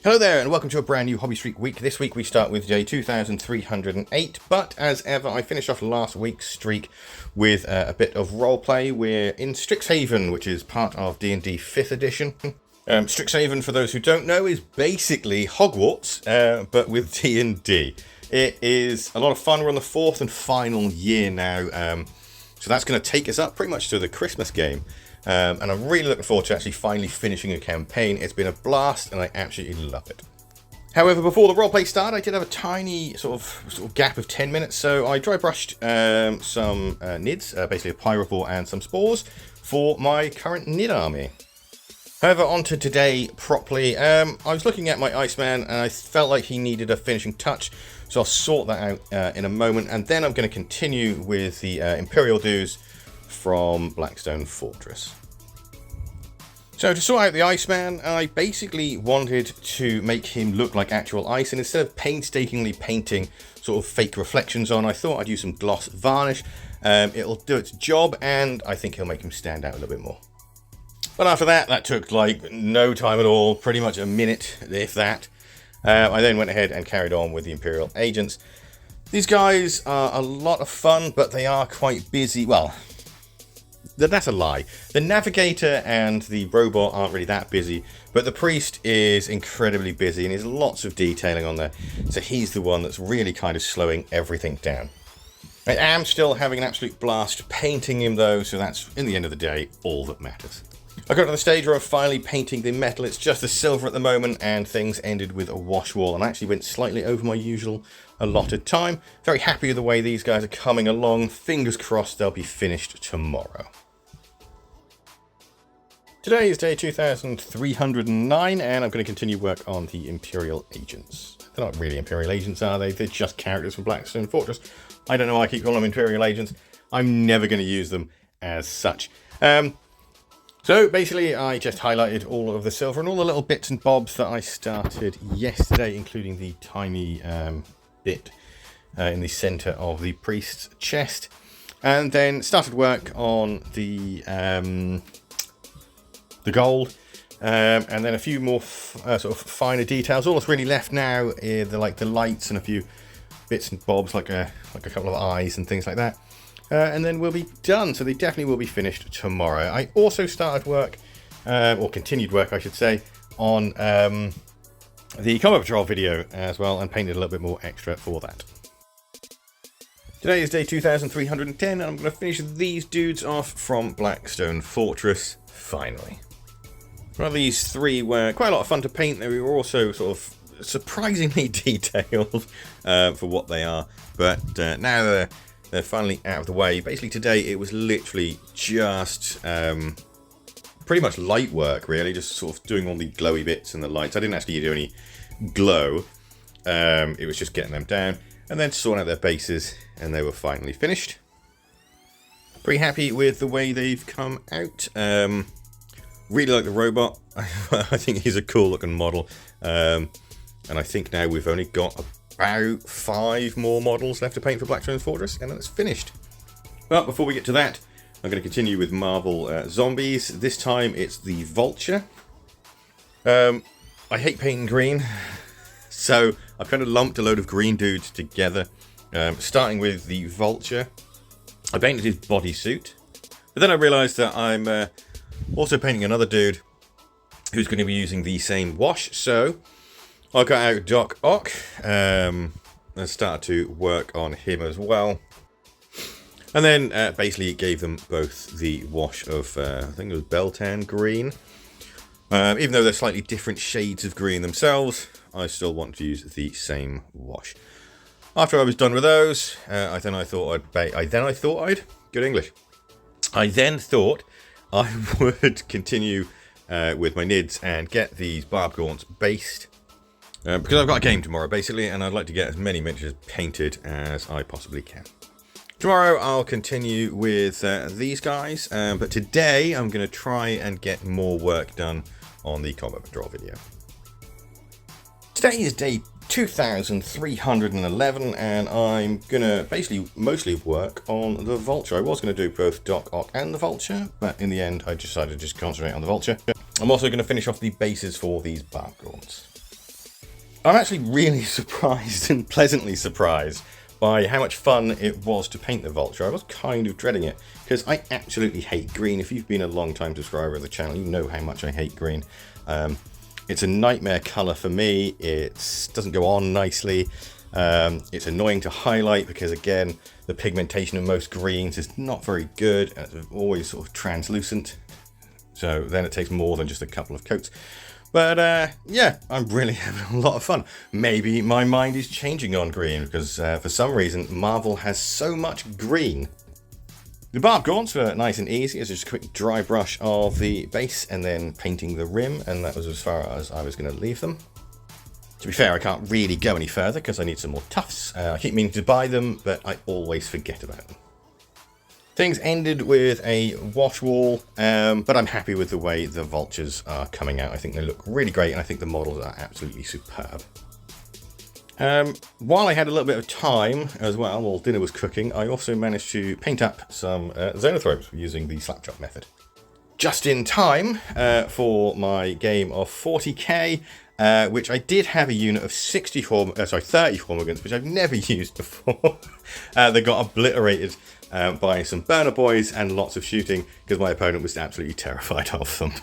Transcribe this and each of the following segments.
Hello there and welcome to a brand new Hobby Streak week. This week we start with day 2308, but as ever I finished off last week's streak with a bit of roleplay. We're in Strixhaven, which is part of D&D 5th edition. Strixhaven, for those who don't know, is basically Hogwarts, but with D&D. It is a lot of fun. We're on the 4th and final year now, so that's going to take us up pretty much to the Christmas game. And I'm really looking forward to actually finally finishing a campaign. It's been a blast and I absolutely love it. However, before the roleplay started, I did have a tiny sort of gap of 10 minutes, so I dry brushed some nids, basically a pyrophore and some spores, for my current nid army. However, on to today properly. I was looking at my Iceman and I felt like he needed a finishing touch, so I'll sort that out in a moment, and then I'm going to continue with the Imperial dues from Blackstone Fortress. So to sort out the Iceman, I basically wanted to make him look like actual ice, and instead of painstakingly painting sort of fake reflections on, I thought I'd use some gloss varnish. It'll do its job, and I think he'll make him stand out a little bit more. But after that took like no time at all, pretty much a minute, if that. I then went ahead and carried on with the Imperial agents. These guys are a lot of fun, but they are quite busy. Well, that's a lie. The navigator and the robot aren't really that busy, but the priest is incredibly busy and there's lots of detailing on there. So he's the one that's really kind of slowing everything down. I am still having an absolute blast painting him though, so that's, in the end of the day, all that matters. I got to the stage where I'm finally painting the metal. It's just the silver at the moment, and things ended with a wash wall, and I actually went slightly over my usual allotted time. Very happy with the way these guys are coming along. Fingers crossed they'll be finished tomorrow. Today is day 2309, and I'm going to continue work on the Imperial agents. They're not really Imperial agents, are they? They're just characters from Blackstone Fortress. I don't know why I keep calling them Imperial agents. I'm never going to use them as such. So basically, I just highlighted all of the silver and all the little bits and bobs that I started yesterday, including the tiny bit in the center of the priest's chest, and then started work on the gold, and then a few more sort of finer details. All that's really left now are the lights and a few bits and bobs, like a couple of eyes and things like that. And then we'll be done, so they definitely will be finished tomorrow. I also started work, or continued work I should say, on the Combat Patrol video as well, and painted a little bit more extra for that. Today is day 2310, and I'm going to finish these dudes off from Blackstone Fortress, finally. Well, these three were quite a lot of fun to paint. They were also sort of surprisingly detailed for what they are, but now they're finally out of the way. Basically today it was literally just pretty much light work, really, just sort of doing all the glowy bits and the lights. I didn't actually do any glow, it was just getting them down and then sorting out their bases, and they were finally finished. Pretty happy with the way they've come out. Really like the robot. I think he's a cool looking model, and I think now we've only got about 5 more models left to paint for Blackstone Fortress, and then it's finished. But before we get to that, I'm going to continue with Marvel Zombies. This time it's the Vulture. I hate painting green, so I've kind of lumped a load of green dudes together, starting with the Vulture. I painted his bodysuit, but then I realised that I'm also painting another dude who's going to be using the same wash, so I got out Doc Ock and started to work on him as well. And then basically gave them both the wash of, I think it was Beltan green. Even though they're slightly different shades of green themselves, I still want to use the same wash. After I was done with those, I thought I would continue with my nids and get these barb gaunts based. Because I've got a game tomorrow, basically, and I'd like to get as many miniatures painted as I possibly can. Tomorrow I'll continue with these guys, but today I'm going to try and get more work done on the Combat Patrol video. Today is day 2311, and I'm going to basically mostly work on the Vulture. I was going to do both Doc Ock and the Vulture, but in the end I decided to just concentrate on the Vulture. I'm also going to finish off the bases for these barb gaunts. I'm actually really surprised and pleasantly surprised by how much fun it was to paint the Vulture. I was kind of dreading it because I absolutely hate green. If you've been a long time subscriber of the channel, you know how much I hate green. It's a nightmare colour for me. It doesn't go on nicely. It's annoying to highlight because, again, the pigmentation of most greens is not very good and it's always sort of translucent. So then it takes more than just a couple of coats. But yeah, I'm really having a lot of fun. Maybe my mind is changing on green because for some reason Marvel has so much green. The barb gaunts were nice and easy. It's just a quick dry brush of the base and then painting the rim, and that was as far as I was going to leave them. To be fair, I can't really go any further because I need some more tufts. I keep meaning to buy them, but I always forget about them. Things ended with a wash wall, but I'm happy with the way the vultures are coming out. I think they look really great, and I think the models are absolutely superb. While I had a little bit of time as well, while dinner was cooking, I also managed to paint up some zoanthropes using the slap chop method. Just in time for my game of 40k, which I did have a unit of 30 Formigants, which I've never used before. They got obliterated by some burner boys and lots of shooting because my opponent was absolutely terrified of them.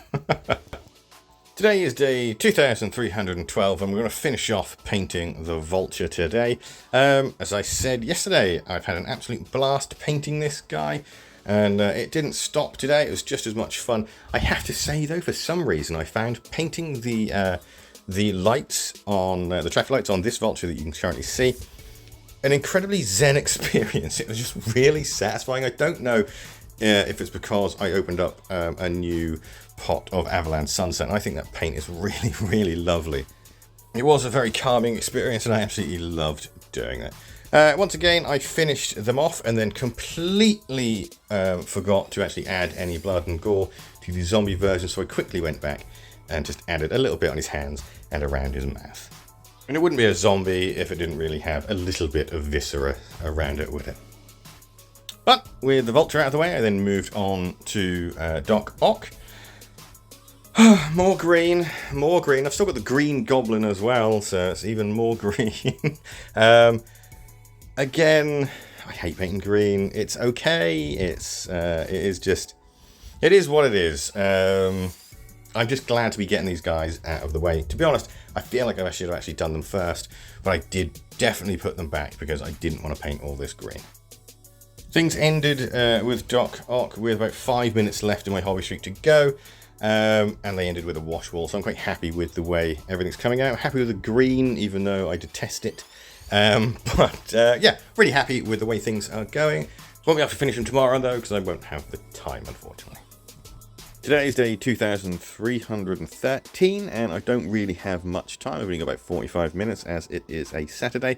Today is day 2312 and we're going to finish off painting the Vulture today. As I said yesterday, I've had an absolute blast painting this guy. And it didn't stop today. It was just as much fun. I have to say though, for some reason, I found painting the lights on the traffic lights on this Vulture that you can currently see an incredibly zen experience. It was just really satisfying. I don't know if it's because I opened up a new pot of Avalanche Sunset. And I think that paint is really, really lovely. It was a very calming experience, and I absolutely loved doing that. Once again, I finished them off and then completely forgot to actually add any blood and gore to the zombie version, so I quickly went back and just added a little bit on his hands and around his mouth. And it wouldn't be a zombie if it didn't really have a little bit of viscera around it, would it? But with the Vulture out of the way, I then moved on to Doc Ock. More green, more green. I've still got the Green Goblin as well, so it's even more green. Again, I hate painting green. It's okay. It is what it is. I'm just glad to be getting these guys out of the way. To be honest, I feel like I should have actually done them first, but I did definitely put them back because I didn't want to paint all this green. Things ended with Doc Ock with about 5 minutes left in my hobby streak to go. And they ended with a wash wall, so I'm quite happy with the way everything's coming out. Happy with the green, even though I detest it. Yeah, really happy with the way things are going. Won't be able to finish them tomorrow though, because I won't have the time, unfortunately. Today is day 2313, and I don't really have much time. I've only got about 45 minutes, as it is a Saturday.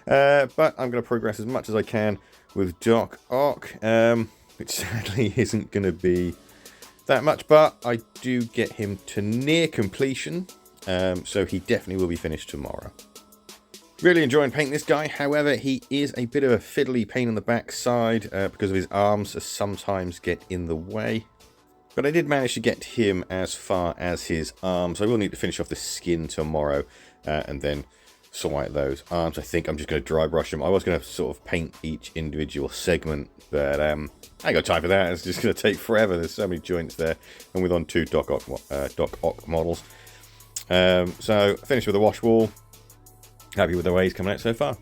But I'm going to progress as much as I can with Doc Ock, which sadly isn't going to be that much, but I do get him to near completion, so he definitely will be finished tomorrow. Really enjoying painting this guy. However, he is a bit of a fiddly pain in the backside because of his arms that sometimes get in the way. But I did manage to get him as far as his arms. I will need to finish off the skin tomorrow and then sort out those arms. I think I'm just going to dry brush them. I was going to sort of paint each individual segment, but I ain't got time for that. It's just going to take forever. There's so many joints there, and we're on 2 Doc Ock models. So finished with the wash wall. Happy with the way he's coming out so far.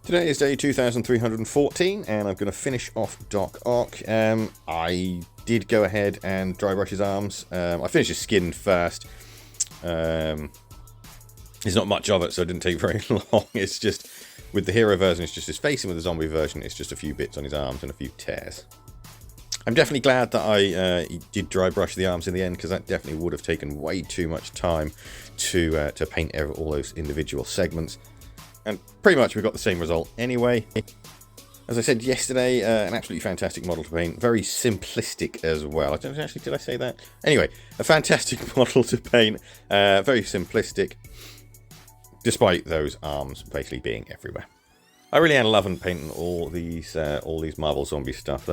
Today is day 2314, and I'm going to finish off Doc Ock. I did go ahead and dry brush his arms. I finished his skin first. There's not much of it, so it didn't take very long. It's just, with the hero version, it's just his face, and with the zombie version, it's just a few bits on his arms and a few tears. I'm definitely glad that I did dry brush the arms in the end, because that definitely would have taken way too much time to paint all those individual segments. And pretty much we got the same result anyway. As I said yesterday, an absolutely fantastic model to paint. Very simplistic as well. I don't actually, did I say that? Anyway, a fantastic model to paint. Very simplistic, despite those arms basically being everywhere. I really am loving painting all these Marvel zombie stuff.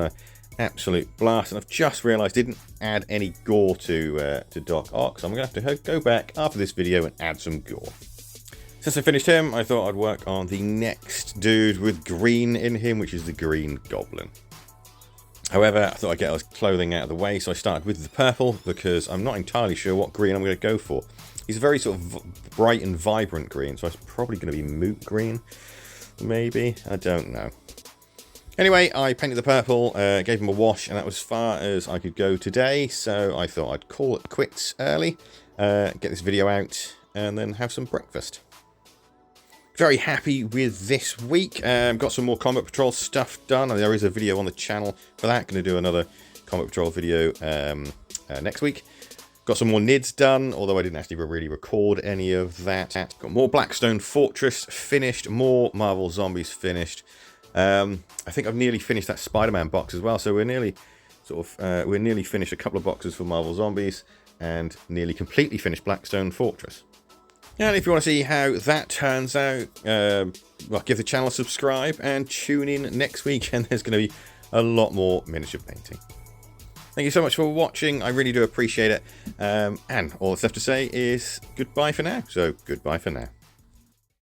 Absolute blast. And I've just realised I didn't add any gore to Doc Ock, so I'm going to have to go back after this video and add some gore. Since I finished him, I thought I'd work on the next dude with green in him, which is the Green Goblin. However, I thought I'd get his clothing out of the way, so I started with the purple, because I'm not entirely sure what green I'm going to go for. He's a very sort of bright and vibrant green, so it's probably going to be moot green, maybe? I don't know. Anyway, I painted the purple, gave him a wash, and that was as far as I could go today, so I thought I'd call it quits early, get this video out, and then have some breakfast. Very happy with this week. Got some more Combat Patrol stuff done. There is a video on the channel for that. Going to do another Combat Patrol video next week. Got some more nids done, although I didn't actually really record any of that. Got more Blackstone Fortress finished, more Marvel Zombies finished. I think I've nearly finished that Spider-Man box as well, so we're nearly we're nearly finished a couple of boxes for Marvel Zombies and nearly completely finished Blackstone Fortress. And if you want to see how that turns out, well, give the channel a subscribe and tune in next week, and there's going to be a lot more miniature painting. Thank you so much for watching. I really do appreciate it. And all that's left to say is goodbye for now. So goodbye for now.